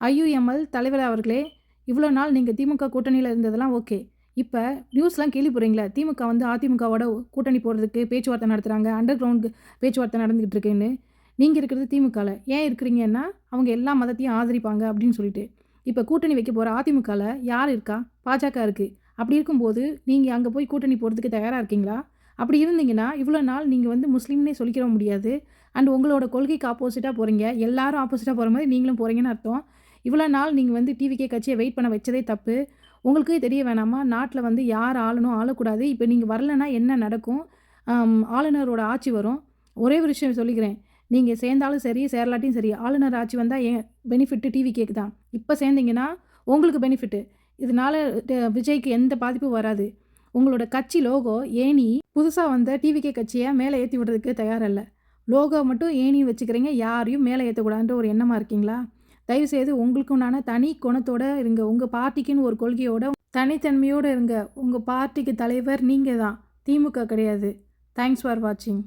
IUML தலைவர் அவர்களே, இவ்வளோ நாள் நீங்க திமுக கூட்டணியில இருந்ததெல்லாம் ஓகே. இப்ப நியூஸ்லாம் கேள்விப்படுறீங்களா? திமுக வந்து அதிமுகவோட கூட்டணி போடுறதுக்கு பேச்சுவார்த்தை நடத்துறாங்க. அண்டர் கிரவுண்ட் பேச்சுவார்த்தை நடந்துகிட்டு இருக்குன்னு. நீங்க இருக்கிறது திமுகல. ஏன் இருக்கிறீங்கன்னா, அவங்க எல்லா மதத்தையும் ஆதரிப்பாங்க அப்படின்னு சொல்லிட்டு. இப்ப கூட்டணி வைக்க போற அதிமுகல யார் இருக்கா? பாஜக இருக்கு. அப்படி இருக்கும்போது, நீங்க அங்க போய் கூட்டணி போடுறதுக்கு தயாரா இருக்கீங்களா? அப்படி இருந்தீங்கன்னா, இவ்வளோ நாள் நீங்க வந்து முஸ்லீம்னே சொல்லிக்கிற முடியாது. அண்ட் உங்களோட கொள்கைக்கு ஆப்போசிட்டா போறீங்க. எல்லாரும் ஆப்போசிட்டா போற மாரி நீங்களும் போறீங்கன்னு அர்த்தம். இவ்வளோ நாள் நீங்க வந்து டிவிகே கட்சிய வெயிட் பண்ண வச்சதே தப்பு. உங்களுக்கே தெரிய வேணாமா? நாட்ல வந்து யார் ஆளணும், ஆளக்கூடாது. இப்ப நீங்க வரலன்னா என்ன நடக்கும்? ஆளுநரோட ஆட்சி வரும். ஒரே ஒரு விஷயம் சொல்லிக்கிறேன். நீங்க சேர்ந்தாலும் சரி, சேரலாட்டியும் சரி, ஆளுநர் ஆட்சி வந்தா பெனிஃபிட் டிவிகேக்கு தான். இப்ப சேர்ந்தீங்கன்னா, உங்களுக்கு பெனிஃபிட். இதனால விஜய்க்கு எந்த பாதிப்பும் வராது. உங்களோட கட்சி லோகோ ஏணி புதுசா வந்த டிவிகே கட்சிய மேல ஏத்தி விடுறதுக்கு தயாரா இல்ல. லோகோ மட்டும் ஏணின்னு வச்சுக்கிறீங்க. யாரையும் மேல ஏத்தக்கூடாதுன்ற ஒரு எண்ணமா இருக்கீங்களா? தயவுசெய்து உங்களுக்குண்டான தனி குணத்தோட இருங்க. உங்க பார்ட்டிக்குன்னு ஒரு கொள்கையோட, தனித்தன்மையோட இருங்க. உங்க பார்ட்டிக்கு தலைவர் நீங்க தான். திமுக கிடையாது. தேங்க்ஸ் ஃபார் வாட்சிங்.